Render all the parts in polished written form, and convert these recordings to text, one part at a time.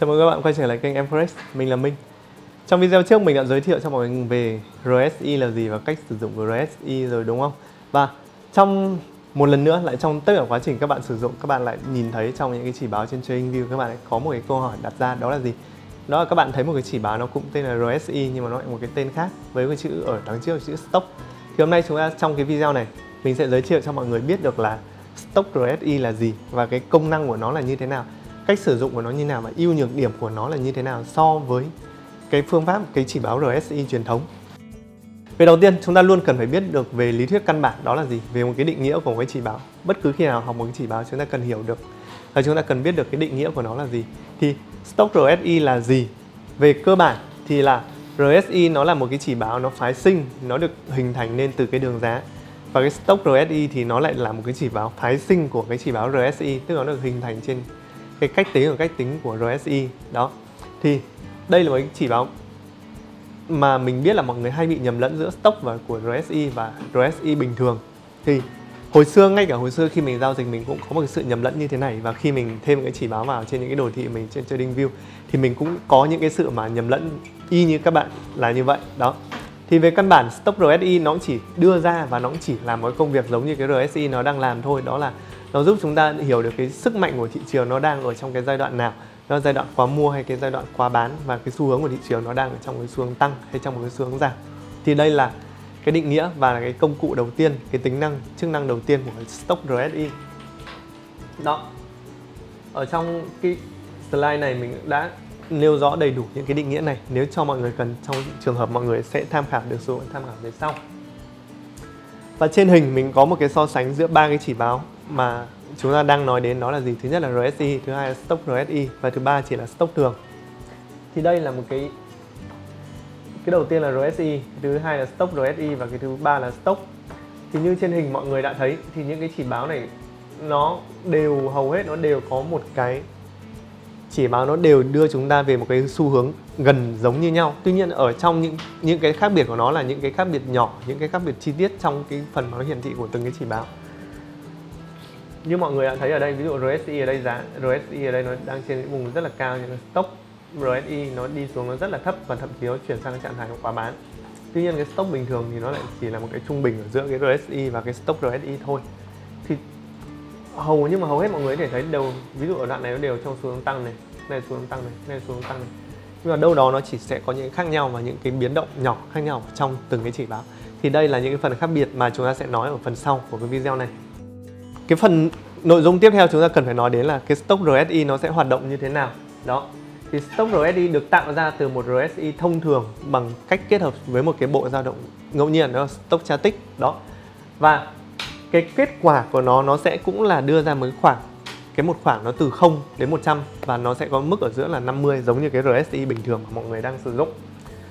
Chào mừng các bạn quay trở lại kênh Em Forex, mình là Minh. Trong video trước mình đã giới thiệu cho mọi người về RSI là gì và cách sử dụng của RSI rồi đúng không? Và trong một lần nữa lại trong tất cả quá trình các bạn sử dụng, các bạn lại nhìn thấy trong những cái chỉ báo trên TradingView các bạn lại có một cái câu hỏi đặt ra, đó là gì? Đó là các bạn thấy một cái chỉ báo nó cũng tên là RSI nhưng mà nó lại một cái tên khác với cái chữ ở đằng trước là chữ Stop. Thì hôm nay chúng ta trong cái video này mình sẽ giới thiệu cho mọi người biết được là Stop RSI là gì và cái công năng của nó là như thế nào, cách sử dụng của nó như nào và ưu nhược điểm của nó là như thế nào so với cái phương pháp cái chỉ báo RSI truyền thống. Về đầu tiên chúng ta luôn cần phải biết được về lý thuyết căn bản, đó là gì, về một cái định nghĩa của một cái chỉ báo. Bất cứ khi nào học một cái chỉ báo chúng ta cần hiểu được và chúng ta cần biết được cái định nghĩa của nó là gì. Thì Stop RSI là gì? Về cơ bản thì là RSI nó là một cái chỉ báo nó phái sinh, nó được hình thành nên từ cái đường giá. Và cái Stop RSI thì nó lại là một cái chỉ báo phái sinh của cái chỉ báo RSI, tức là nó được hình thành trên cái cách tính của RSI đó. Thì đây là một cái chỉ báo mà mình biết là mọi người hay bị nhầm lẫn giữa Stop và của RSI và RSI bình thường. Thì ngay cả hồi xưa khi mình giao dịch mình cũng có một cái sự nhầm lẫn như thế này, và khi mình thêm cái chỉ báo vào trên những cái đồ thị mình trên TradingView thì mình cũng có những cái sự mà nhầm lẫn y như các bạn là như vậy đó. Thì về căn bản Stop RSI nó chỉ đưa ra và nó cũng chỉ làm một cái công việc giống như cái RSI nó đang làm thôi, đó là nó giúp chúng ta hiểu được cái sức mạnh của thị trường nó đang ở trong cái giai đoạn nào, nó giai đoạn quá mua hay cái giai đoạn quá bán, và cái xu hướng của thị trường nó đang ở trong cái xu hướng tăng hay trong một cái xu hướng giảm. Thì đây là cái định nghĩa và là cái công cụ đầu tiên, cái chức năng đầu tiên của cái Stop RSI. Đó. Ở trong cái slide này mình đã nêu rõ đầy đủ những cái định nghĩa này. Nếu cho mọi người cần, trong trường hợp mọi người sẽ tham khảo được số tham khảo về sau. Và trên hình mình có một cái so sánh giữa ba cái chỉ báo mà chúng ta đang nói đến, đó là gì? Thứ nhất là RSI, thứ hai là Stop RSI và thứ ba chỉ là Stop thường. Thì đây là một cái đầu tiên là RSI, thứ hai là Stop RSI và cái thứ ba là Stop. Thì như trên hình mọi người đã thấy thì những cái chỉ báo này nó đều hầu hết nó đều có một cái chỉ báo, nó đều đưa chúng ta về một cái xu hướng gần giống như nhau. Tuy nhiên ở trong những cái khác biệt của nó là những cái khác biệt nhỏ, những cái khác biệt chi tiết trong cái phần mà nó hiển thị của từng cái chỉ báo. Như mọi người đã thấy ở đây, ví dụ RSI ở đây RSI ở đây nó đang trên cái vùng rất là cao, nhưng Stop RSI nó đi xuống nó rất là thấp và thậm chí nó chuyển sang cái trạng thái quá bán. Tuy nhiên cái Stop bình thường thì nó lại chỉ là một cái trung bình ở giữa cái RSI và cái Stop RSI thôi. Thì hầu hết mọi người có thể thấy đều, ví dụ ở đoạn này nó đều trong xu hướng tăng này, này xu hướng tăng này, này xu hướng tăng này. Nhưng mà đâu đó nó chỉ sẽ có những khác nhau và những cái biến động nhỏ khác nhau trong từng cái chỉ báo. Thì đây là những cái phần khác biệt mà chúng ta sẽ nói ở phần sau của cái video này. Cái phần nội dung tiếp theo chúng ta cần phải nói đến là cái Stop RSI nó sẽ hoạt động như thế nào. Đó. Thì Stop RSI được tạo ra từ một RSI thông thường bằng cách kết hợp với một cái bộ dao động ngẫu nhiên, đó là Stochastic đó. Và cái kết quả của nó sẽ cũng là đưa ra một khoảng nó từ 0 đến 100 và nó sẽ có mức ở giữa là 50, giống như cái RSI bình thường mà mọi người đang sử dụng.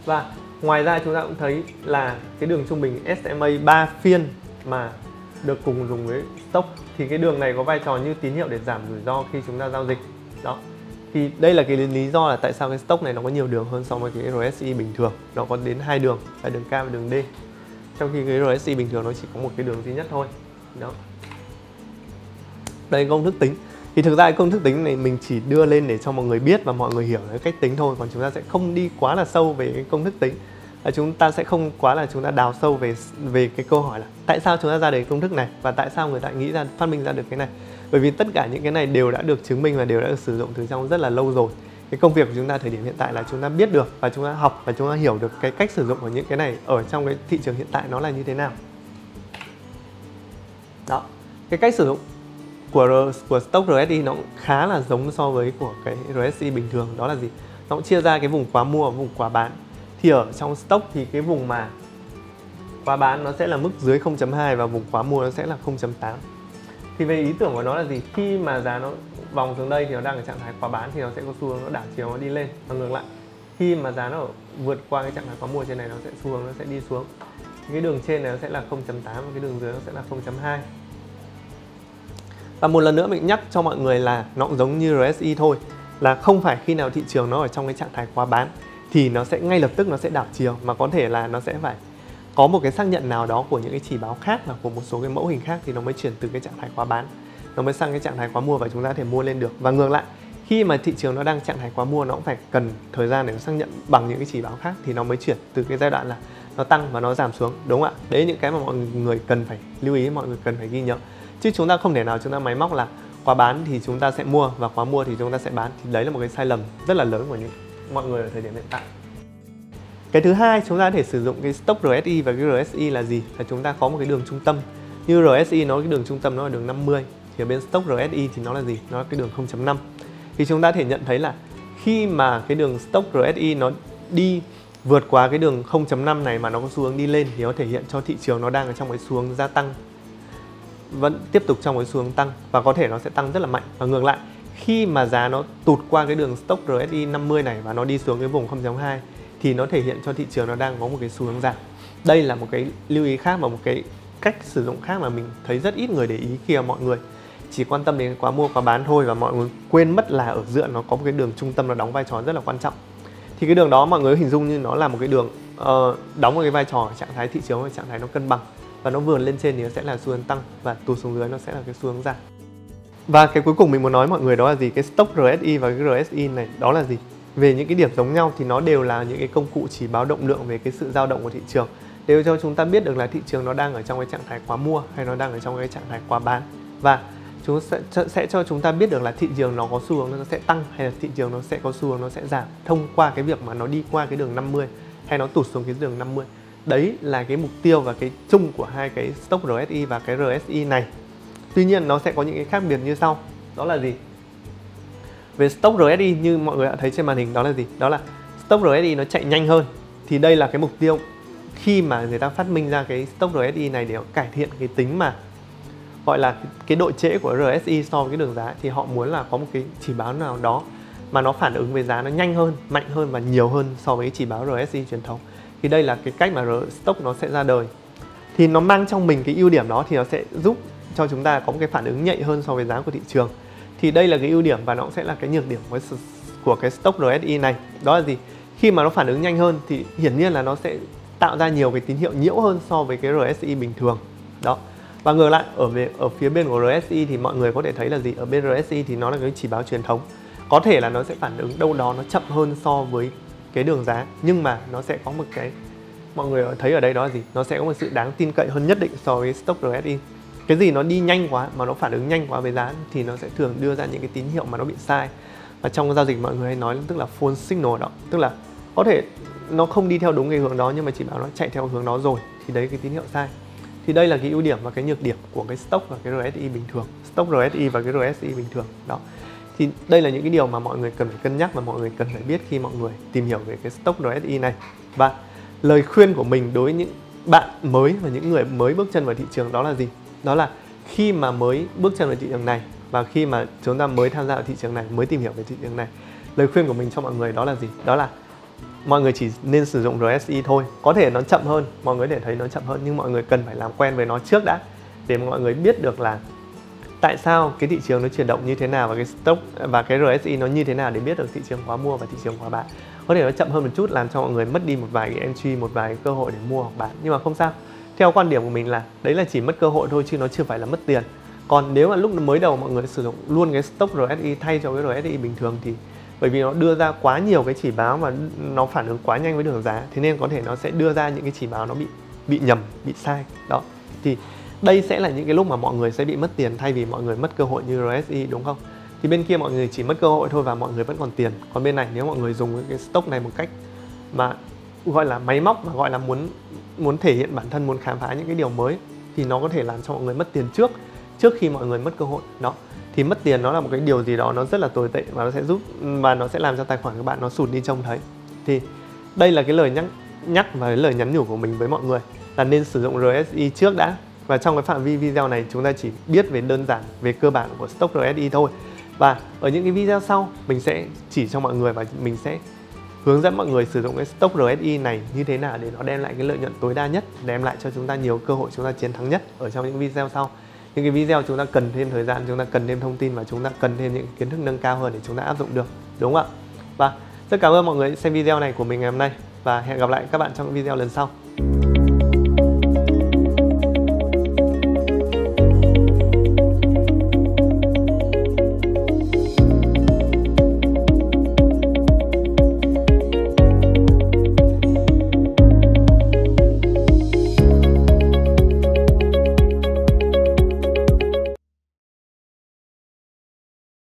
Và ngoài ra chúng ta cũng thấy là cái đường trung bình SMA 3 phiên mà được cùng dùng với Stop, thì cái đường này có vai trò như tín hiệu để giảm rủi ro khi chúng ta giao dịch. Đó. Thì đây là cái lý do là tại sao cái Stop này nó có nhiều đường hơn so với cái RSI bình thường. Nó có đến 2 đường, là đường K và đường D. Trong khi cái RSI bình thường nó chỉ có một cái đường duy nhất thôi. Đó. Đây công thức tính. Thì thực ra công thức tính này mình chỉ đưa lên để cho mọi người biết và mọi người hiểu cái cách tính thôi, còn chúng ta sẽ không đi quá là sâu về cái công thức tính. Chúng ta sẽ không quá là chúng ta đào sâu về cái câu hỏi là tại sao chúng ta ra được công thức này và tại sao người ta phát minh ra được cái này. Bởi vì tất cả những cái này đều đã được chứng minh và đều đã được sử dụng từ trong rất là lâu rồi. Cái công việc của chúng ta thời điểm hiện tại là chúng ta biết được và chúng ta học và chúng ta hiểu được cái cách sử dụng của những cái này ở trong cái thị trường hiện tại nó là như thế nào. Đó. Cái cách sử dụng của Stop RSI nó cũng khá là giống so với của cái RSI bình thường, đó là gì? Nó cũng chia ra cái vùng quá mua và vùng quá bán. Thì ở trong Stop thì cái vùng mà quá bán nó sẽ là mức dưới 0.2 và vùng quá mua nó sẽ là 0.8. Thì về ý tưởng của nó là gì? Khi mà giá nó vòng xuống đây thì nó đang ở trạng thái quá bán thì nó sẽ có xu hướng nó đảo chiều, nó đi lên. Và ngược lại, khi mà giá nó vượt qua cái trạng thái quá mua trên này, nó sẽ xu hướng nó sẽ đi xuống. Thì cái đường trên này nó sẽ là 0.8 và cái đường dưới nó sẽ là 0.2. Và một lần nữa mình nhắc cho mọi người là nó cũng giống như RSI thôi, là không phải khi nào thị trường nó ở trong cái trạng thái quá bán thì nó sẽ ngay lập tức nó sẽ đảo chiều, mà có thể là nó sẽ phải có một cái xác nhận nào đó của những cái chỉ báo khác và của một số cái mẫu hình khác thì nó mới chuyển từ cái trạng thái quá bán nó mới sang cái trạng thái quá mua và chúng ta có thể mua lên được. Và ngược lại, khi mà thị trường nó đang trạng thái quá mua, nó cũng phải cần thời gian để nó xác nhận bằng những cái chỉ báo khác thì nó mới chuyển từ cái giai đoạn là nó tăng và nó giảm xuống, đúng không ạ? Đấy là những cái mà mọi người cần phải lưu ý, mọi người cần phải ghi nhớ. Chứ chúng ta không thể nào chúng ta máy móc là quá bán thì chúng ta sẽ mua và quá mua thì chúng ta sẽ bán. Thì đấy là một cái sai lầm rất là lớn của mọi người ở thời điểm hiện tại. Cái thứ hai, chúng ta có thể sử dụng cái stop RSI và cái RSI là gì? Là chúng ta có một cái đường trung tâm. Như RSI nó cái đường trung tâm nó là đường 50, thì ở bên stop RSI thì nó là gì? Nó là cái đường 0.5. Thì chúng ta có thể nhận thấy là khi mà cái đường stop RSI nó đi vượt qua cái đường 0.5 này mà nó có xu hướng đi lên thì nó thể hiện cho thị trường nó đang ở trong cái xu hướng gia tăng, vẫn tiếp tục trong cái xu hướng tăng và có thể nó sẽ tăng rất là mạnh. Và ngược lại, khi mà giá nó tụt qua cái đường stop RSI 50 này và nó đi xuống cái vùng 0.2 thì nó thể hiện cho thị trường nó đang có một cái xu hướng giảm. Đây là một cái lưu ý khác và một cái cách sử dụng khác mà mình thấy rất ít người để ý, khi mà mọi người chỉ quan tâm đến quá mua quá bán thôi và mọi người quên mất là ở giữa nó có một cái đường trung tâm nó đóng vai trò rất là quan trọng. Thì cái đường đó mọi người hình dung như nó là một cái đường đóng một cái vai trò ở trạng thái thị trường, ở trạng thái nó cân bằng, và nó vươn lên trên thì nó sẽ là xu hướng tăng và tụt xuống dưới nó sẽ là cái xu hướng giảm. Và cái cuối cùng mình muốn nói mọi người đó là gì? Cái stop RSI và cái RSI này đó là gì? Về những cái điểm giống nhau thì nó đều là những cái công cụ chỉ báo động lượng về cái sự dao động của thị trường, đều cho chúng ta biết được là thị trường nó đang ở trong cái trạng thái quá mua hay nó đang ở trong cái trạng thái quá bán, và chúng sẽ cho chúng ta biết được là thị trường nó có xu hướng nó sẽ tăng hay là thị trường nó sẽ có xu hướng nó sẽ giảm thông qua cái việc mà nó đi qua cái đường 50 hay nó tụt xuống cái đường 50. Đấy là cái mục tiêu và cái chung của hai cái stop RSI và cái RSI này. Tuy nhiên nó sẽ có những cái khác biệt như sau. Đó là gì? Về stop RSI như mọi người đã thấy trên màn hình đó là gì? Đó là stop RSI nó chạy nhanh hơn. Thì đây là cái mục tiêu khi mà người ta phát minh ra cái stop RSI này để cải thiện cái tính mà gọi là cái độ trễ của RSI so với cái đường giá, thì họ muốn là có một cái chỉ báo nào đó mà nó phản ứng với giá nó nhanh hơn, mạnh hơn và nhiều hơn so với chỉ báo RSI truyền thống. Thì đây là cái cách mà stop nó sẽ ra đời. Thì nó mang trong mình cái ưu điểm đó thì nó sẽ giúp cho chúng ta có một cái phản ứng nhạy hơn so với giá của thị trường. Thì đây là cái ưu điểm và nó cũng sẽ là cái nhược điểm của cái stop RSI này. Đó là gì? Khi mà nó phản ứng nhanh hơn thì hiển nhiên là nó sẽ tạo ra nhiều cái tín hiệu nhiễu hơn so với cái RSI bình thường. Đó. Và ngược lại ở phía bên của RSI thì mọi người có thể thấy là gì? Ở bên RSI thì nó là cái chỉ báo truyền thống. Có thể là nó sẽ phản ứng đâu đó nó chậm hơn so với cái đường giá, nhưng mà nó sẽ có một cái mọi người thấy ở đây đó là gì? Nó sẽ có một sự đáng tin cậy hơn nhất định so với stop RSI. Cái gì nó đi nhanh quá mà nó phản ứng nhanh quá với giá thì nó sẽ thường đưa ra những cái tín hiệu mà nó bị sai. Và trong giao dịch mọi người hay nói tức là false signal đó, tức là có thể nó không đi theo đúng cái hướng đó nhưng mà chỉ bảo nó chạy theo hướng đó rồi thì đấy cái tín hiệu sai. Thì đây là cái ưu điểm và cái nhược điểm của cái stop và cái RSI bình thường, stop RSI và cái RSI bình thường đó. Thì đây là những cái điều mà mọi người cần phải cân nhắc và mọi người cần phải biết khi mọi người tìm hiểu về cái stop RSI này. Và lời khuyên của mình đối với những bạn mới và những người mới bước chân vào thị trường đó là gì? Đó là khi mà mới bước chân vào thị trường này và khi mà chúng ta mới tham gia vào thị trường này, mới tìm hiểu về thị trường này, lời khuyên của mình cho mọi người đó là gì? Đó là mọi người chỉ nên sử dụng RSI thôi. Có thể nó chậm hơn, mọi người có thể thấy nó chậm hơn, nhưng mọi người cần phải làm quen với nó trước đã, để mọi người biết được là tại sao cái thị trường nó chuyển động như thế nào và cái stop và cái RSI nó như thế nào để biết được thị trường quá mua và thị trường quá bán. Có thể nó chậm hơn một chút làm cho mọi người mất đi một vài cái entry, một vài cái cơ hội để mua hoặc bán, nhưng mà không sao. Theo quan điểm của mình là đấy là chỉ mất cơ hội thôi chứ nó chưa phải là mất tiền. Còn nếu mà lúc mới đầu mọi người sử dụng luôn cái stop RSI thay cho cái RSI bình thường thì bởi vì nó đưa ra quá nhiều cái chỉ báo và nó phản ứng quá nhanh với đường giá, thế nên có thể nó sẽ đưa ra những cái chỉ báo nó bị nhầm, bị sai đó. Thì đây sẽ là những cái lúc mà mọi người sẽ bị mất tiền thay vì mọi người mất cơ hội như RSI, đúng không? Thì bên kia mọi người chỉ mất cơ hội thôi và mọi người vẫn còn tiền. Còn bên này nếu mọi người dùng cái stop này một cách mà gọi là máy móc và gọi là muốn thể hiện bản thân, muốn khám phá những cái điều mới thì nó có thể làm cho mọi người mất tiền trước khi mọi người mất cơ hội đó. Thì mất tiền nó là một cái điều gì đó nó rất là tồi tệ và nó sẽ giúp và nó sẽ làm cho tài khoản các bạn nó sụt đi trông thấy. Thì đây là cái lời nhắc và cái lời nhắn nhủ của mình với mọi người là nên sử dụng RSI trước đã. Và trong cái phạm vi video này chúng ta chỉ biết về đơn giản về cơ bản của stop RSI thôi. Và ở những cái video sau mình sẽ chỉ cho mọi người và mình sẽ hướng dẫn mọi người sử dụng cái stop RSI này như thế nào để nó đem lại cái lợi nhuận tối đa nhất, đem lại cho chúng ta nhiều cơ hội chúng ta chiến thắng nhất ở trong những video sau. Những cái video chúng ta cần thêm thời gian, chúng ta cần thêm thông tin và chúng ta cần thêm những kiến thức nâng cao hơn để chúng ta áp dụng được, đúng không ạ? Và rất cảm ơn mọi người xem video này của mình ngày hôm nay và hẹn gặp lại các bạn trong những video lần sau.